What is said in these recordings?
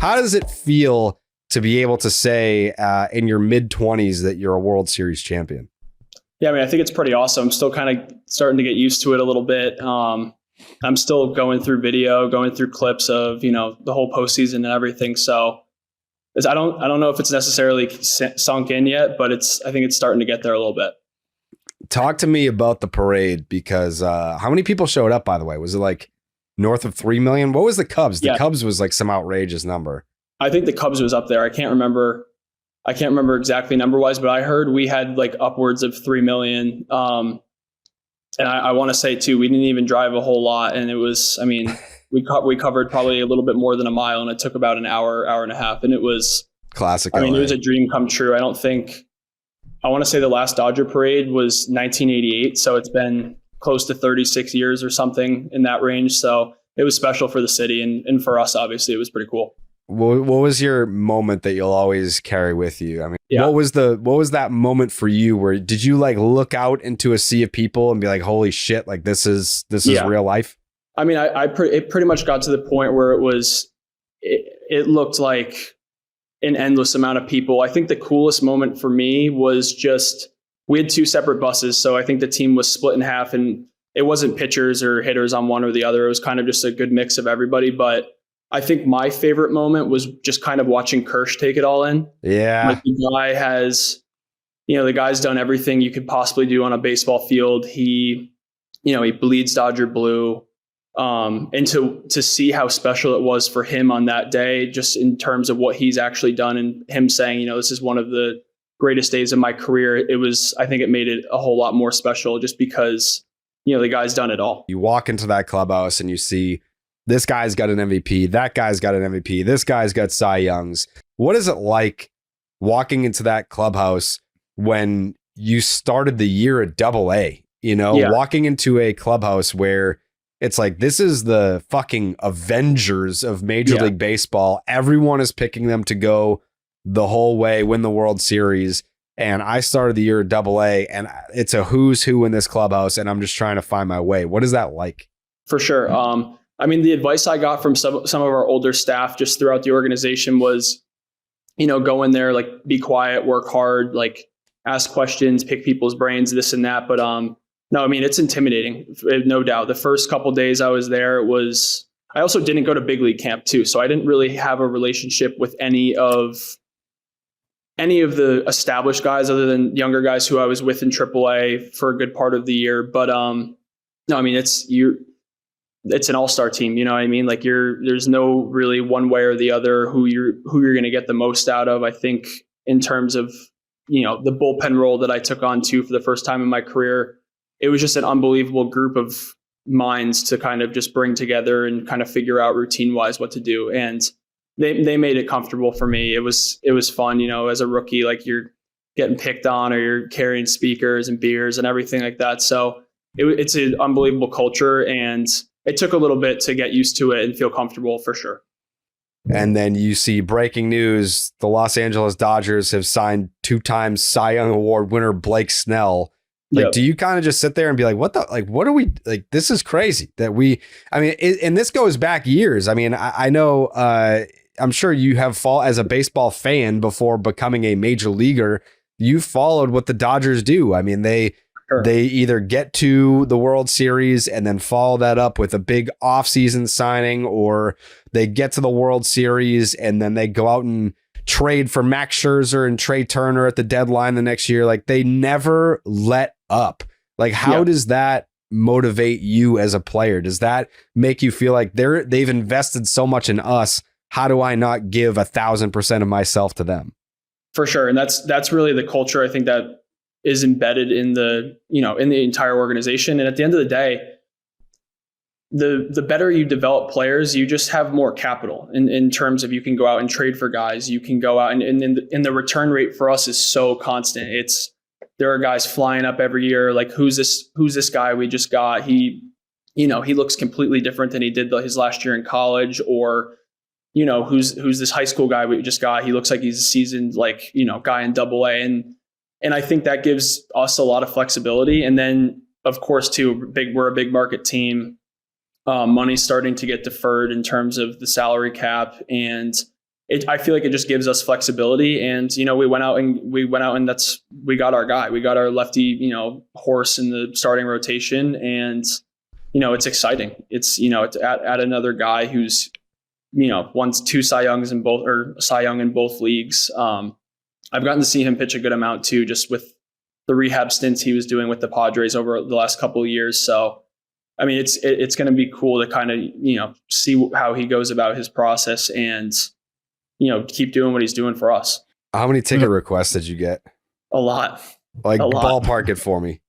How does it feel to be able to say in your mid-20s that you're a World Series champion? Yeah, I mean, I think it's pretty awesome. I'm still kind of starting to get used to it a little bit. I'm still going through video, going through clips of, the whole postseason and everything. So I don't know if it's necessarily sunk in yet, but I think it's starting to get there a little bit. Talk to me about the parade, because how many people showed up, by the way? Was it like north of 3 million? What was the Cubs? The Cubs was like some outrageous number. I think the Cubs was up there. I can't remember exactly number wise, but I heard we had like upwards of 3 million. And I want to say too, we didn't even drive a whole lot. And it was, I mean, we covered probably a little bit more than a mile, and it took about an hour and a half. And it was classic. I mean, it was a dream come true. I want to say the last Dodger parade was 1988. So it's been close to 36 years or something in that range. So it was special for the city. And for us, obviously, it was pretty cool. What was your moment that you'll always carry with you? I mean, what was that moment for you? Where did you like look out into a sea of people and be like, holy shit, like this is real life? I mean, it pretty much got to the point where it looked like an endless amount of people. I think the coolest moment for me was just, we had 2 separate buses. So I think the team was split in half, and it wasn't pitchers or hitters on one or the other. It was kind of just a good mix of everybody. But I think my favorite moment was just kind of watching Kirsch take it all in. Yeah. Like the guy's done everything you could possibly do on a baseball field. He bleeds Dodger blue. And to see how special it was for him on that day, just in terms of what he's actually done, and him saying, this is one of the greatest days of my career. I think it made it a whole lot more special just because, the guy's done it all. You walk into that clubhouse and you see this guy's got an MVP, that guy's got an MVP, this guy's got Cy Youngs. What is it like walking into that clubhouse when you started the year at AA? Walking into a clubhouse where it's like, this is the fucking Avengers of Major League Baseball. Everyone is picking them to go the whole way, win the World Series. And I started the year at AA, and it's a who's who in this clubhouse, and I'm just trying to find my way. What is that like? For sure. I mean, the advice I got from some of our older staff just throughout the organization was, go in there, like, be quiet, work hard, like, ask questions, pick people's brains, this and that. But no, I mean, it's intimidating, no doubt. The first couple of days I was there, I also didn't go to big league camp too. So I didn't really have a relationship with any of the established guys other than younger guys who I was with in AAA for a good part of the year. But no, I mean, it's an all-star team, you know what I mean? Like there's no really one way or the other who you're going to get the most out of. I think in terms of, the bullpen role that I took on too for the first time in my career, it was just an unbelievable group of minds to kind of just bring together and kind of figure out routine wise what to do. And they made it comfortable for me. It was fun, as a rookie, like you're getting picked on or you're carrying speakers and beers and everything like that. So it's an unbelievable culture, and it took a little bit to get used to it and feel comfortable for sure. And then you see breaking news. The Los Angeles Dodgers have signed 2-time Cy Young Award winner Blake Snell. Like, do you kind of just sit there and be like, what are we like? This is crazy that and this goes back years. I mean, I know, I'm sure you have as a baseball fan before becoming a major leaguer, you followed what the Dodgers do. I mean, they either get to the World Series and then follow that up with a big offseason signing, or they get to the World Series and then they go out and trade for Max Scherzer and Trey Turner at the deadline the next year. Like, they never let up. Like, how does that motivate you as a player? Does that make you feel like they've invested so much in us? How do I not give 1,000% of myself to them? For sure. And that's really the culture, I think, that is embedded in the entire organization. And at the end of the day, the better you develop players, you just have more capital in terms of, you can go out and trade for guys. You can go out and the return rate for us is so constant. There are guys flying up every year. Like, who's this guy we just got? He looks completely different than he did his last year in college. Or, who's this high school guy we just got? He looks like he's a seasoned, guy in AA. And I think that gives us a lot of flexibility. And then, of course, too, we're a big market team. Money's starting to get deferred in terms of the salary cap. And I feel like it just gives us flexibility. And, we went out and we got our guy. We got our lefty, horse in the starting rotation. And, it's exciting. It's, it's at another guy who's, won 2 Cy Youngs in both, or Cy Young in both leagues. I've gotten to see him pitch a good amount too, just with the rehab stints he was doing with the Padres over the last couple of years. So, I mean, it's going to be cool to kind of, see how he goes about his process and, keep doing what he's doing for us. How many ticket requests did you get? A lot. Like, ballpark it for me.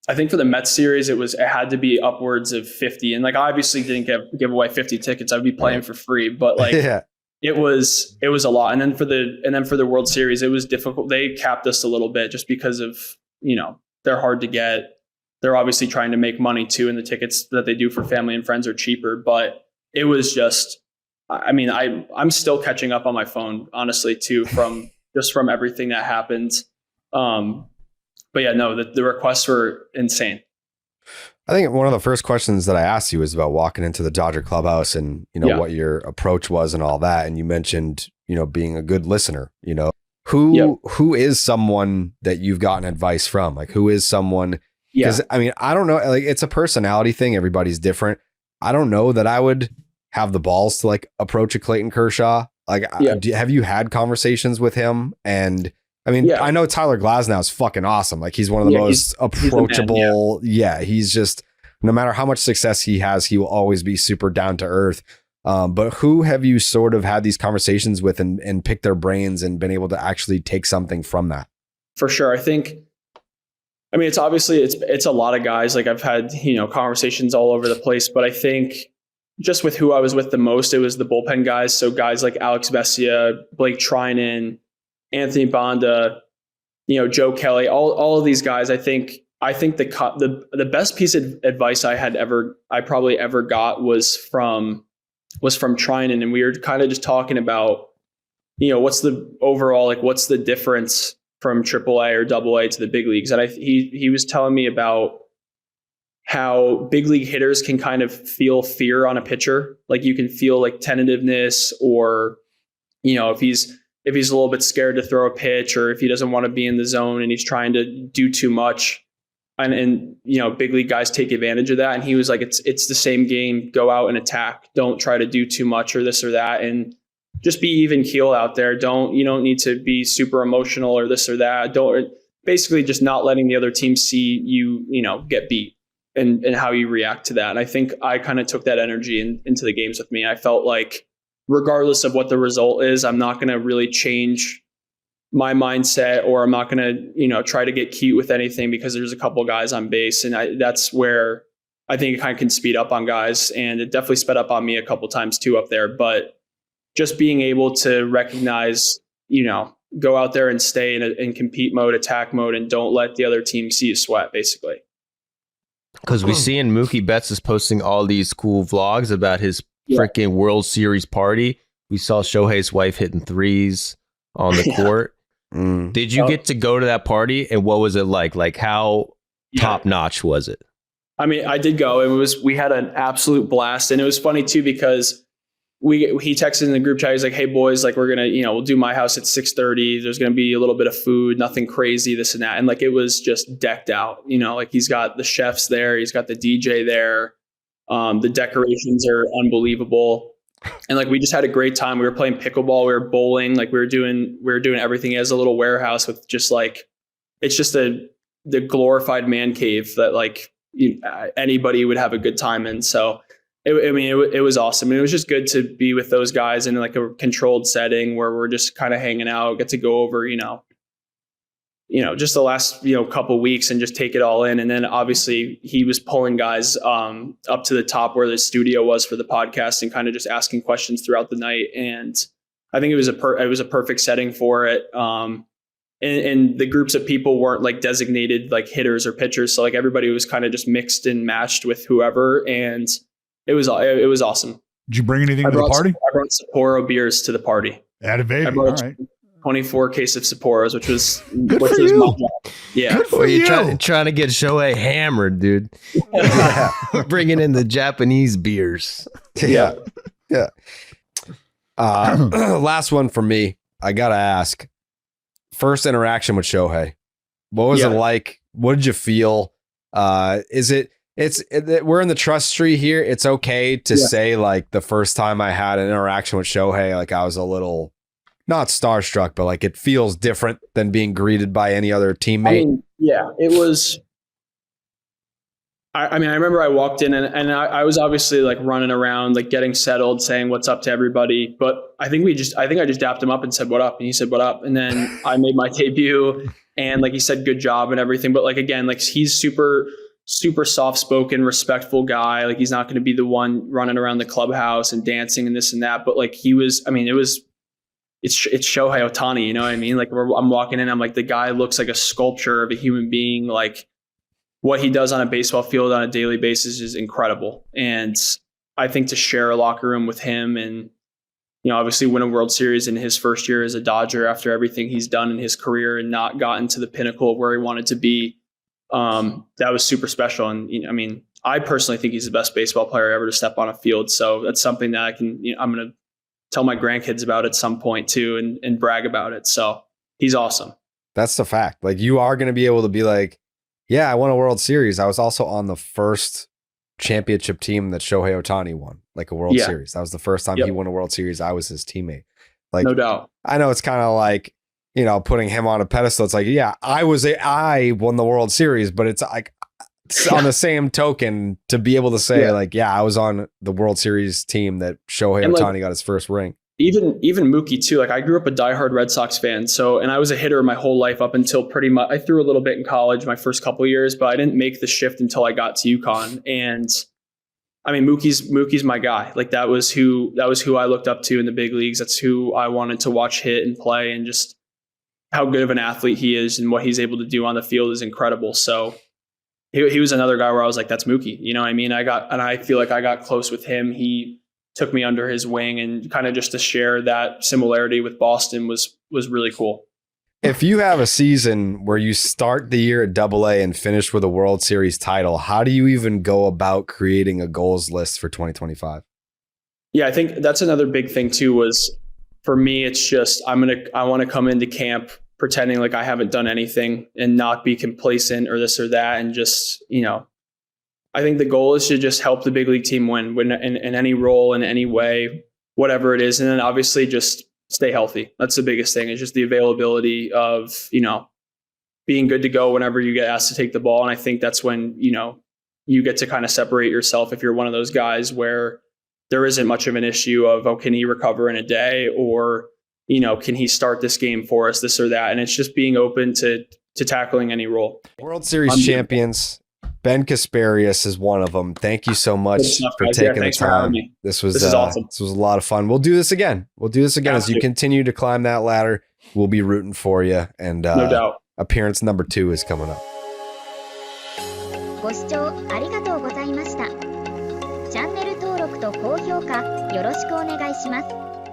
I think for the Mets series, it had to be upwards of 50. And like, I obviously didn't give away 50 tickets. I'd be playing for free, but like, it was a lot. And then for the World Series, it was difficult. They capped us a little bit just because of, they're hard to get. They're obviously trying to make money too. And the tickets that they do for family and friends are cheaper, but it was just, I mean, I'm still catching up on my phone, honestly, too, from everything that happened. But yeah, no, the requests were insane. I think one of the first questions that I asked you was about walking into the Dodger clubhouse and, what your approach was and all that. And you mentioned, being a good listener, who is someone that you've gotten advice from? Like, who is someone? Because I mean, I don't know, like, it's a personality thing. Everybody's different. I don't know that I would have the balls to like approach a Clayton Kershaw. Like, have you had conversations with him? And I mean, I know Tyler Glasnow is fucking awesome. Like, he's one of the most approachable. He's just, no matter how much success he has, he will always be super down to earth. But who have you sort of had these conversations with and picked their brains and been able to actually take something from that? For sure. I mean, it's obviously it's a lot of guys. Like, I've had, conversations all over the place, but I think just with who I was with the most, it was the bullpen guys. So guys like Alex Vesia, Blake Trinan, Anthony Banda, Joe Kelly, all of these guys. I think the best piece of advice I probably ever got was from Trinan, and we were kind of just talking about, what's the overall, like, what's the difference from AAA or AA to the big leagues. And he was telling me about how big league hitters can kind of feel fear on a pitcher. Like, you can feel like tentativeness, or, if he's a little bit scared to throw a pitch, or if he doesn't want to be in the zone and he's trying to do too much. And big league guys take advantage of that. And he was like, it's the same game. Go out and attack. Don't try to do too much or this or that. And just be even keel out there. You don't need to be super emotional or this or that. Basically just not letting the other team see you, get beat and how you react to that. And I think I kind of took that energy into the games with me. I felt like regardless of what the result is, I'm not going to really change my mindset, or I'm not going to, try to get cute with anything because there's a couple of guys on base. And that's where I think it kind of can speed up on guys. And it definitely sped up on me a couple times too up there. But just being able to recognize, go out there and stay in compete mode, attack mode, and don't let the other team see you sweat, basically. Because we see in Mookie Betts is posting all these cool vlogs about his freaking World Series party. We saw Shohei's wife hitting threes on the court. Did you get to go to that party? And what was it like? Like, how top notch was it? I mean, I did go. We had an absolute blast. And it was funny too, because he texted in the group chat. He's like, "Hey boys, like, we're going to, we'll do my house at 6:30. There's going to be a little bit of food, nothing crazy, this and that." And like, it was just decked out, like, he's got the chefs there. He's got the DJ there. The decorations are unbelievable. And like, we just had a great time. We were playing pickleball, we were bowling, like we were doing everything. He has a little warehouse with just like, it's just the glorified man cave that like anybody would have a good time in. So it was awesome. And it was just good to be with those guys in like a controlled setting where we're just kind of hanging out, get to go over, just the last, couple weeks and just take it all in. And then obviously he was pulling guys up to the top where the studio was for the podcast and kind of just asking questions throughout the night. And I think it was a perfect setting for it. And the groups of people weren't like designated like hitters or pitchers. So like everybody was kind of just mixed and matched with whoever. And it was awesome. Did you bring anything to the party? I brought Sapporo beers to the party. Atta baby. All right. 24 case of Sapporos, which was my job. Yeah. Well, you're trying to get Shohei hammered, dude. Bringing in the Japanese beers. Yeah. Last one for me. I gotta ask. First interaction with Shohei. What was it like? What did you feel? We're in the trust tree here. It's okay to say like the first time I had an interaction with Shohei, like I was a little not starstruck, but like it feels different than being greeted by any other teammate. I mean, it was. I remember I walked in and I was obviously like running around, like getting settled, saying what's up to everybody. But I think I just dapped him up and said, what up? And he said, what up? And then I made my debut and like he said, good job and everything. But like, again, like he's super, super soft spoken, respectful guy. Like he's not going to be the one running around the clubhouse and dancing and this and that. But like he was, I mean, it's Shohei Ohtani, you know what I mean? Like I'm walking in, I'm like, the guy looks like a sculpture of a human being. Like, what he does on a baseball field on a daily basis is incredible. And I think to share a locker room with him and, you know, obviously win a World Series in his first year as a Dodger after everything he's done in his career and not gotten to the pinnacle of where he wanted to be, that was super special. And, you know, I mean, I personally think he's the best baseball player ever to step on a field. So that's something that I can, you know, I'm going to tell my grandkids about at some point too and brag about it. So he's awesome. That's the fact. Like you are going to be able to be like, yeah, I won a World Series. I was also on the first championship team that Shohei Ohtani won, like a World Series. That was the first time he won a World Series. I was his teammate. Like, no doubt. I know it's kind of like, you know, putting him on a pedestal. It's like, yeah, I won the World Series, but it's like on the same token to be able to say like, yeah, I was on the World Series team that Shohei Ohtani got his first ring. Even Mookie too. Like I grew up a diehard Red Sox fan. So, and I was a hitter my whole life up until pretty much, I threw a little bit in college my first couple of years, but I didn't make the shift until I got to UConn. And I mean, Mookie's my guy. Like that was who I looked up to in the big leagues. That's who I wanted to watch hit and play, and just how good of an athlete he is and what he's able to do on the field is incredible. So he was another guy where I was like, that's Mookie. You know what I mean? I feel like I got close with him. He took me under his wing, and kind of just to share that similarity with Boston was really cool. If you have a season where you start the year at AA and finish with a World Series title, how do you even go about creating a goals list for 2025? Yeah, I think that's another big thing too, was for me, it's just, I want to come into camp pretending like I haven't done anything and not be complacent or this or that. And just, you know, I think the goal is to just help the big league team win in any role, in any way, whatever it is. And then obviously just stay healthy. That's the biggest thing. It's just the availability of, you know, being good to go whenever you get asked to take the ball. And I think that's when, you know, you get to kind of separate yourself if you're one of those guys where there isn't much of an issue of, oh, can he recover in a day? Or, you know, can he start this game for us, this or that? And it's just being open to tackling any role. World Series champions. Ben Kasparius is one of them. Thank you so much for taking the time. This was awesome. This was a lot of fun. We'll do this again. As you continue to climb that ladder. We'll be rooting for you. And no doubt. Appearance number 2 is coming up. ご視聴ありがとうございました。チャンネル登録と高評価よろしくお願いします。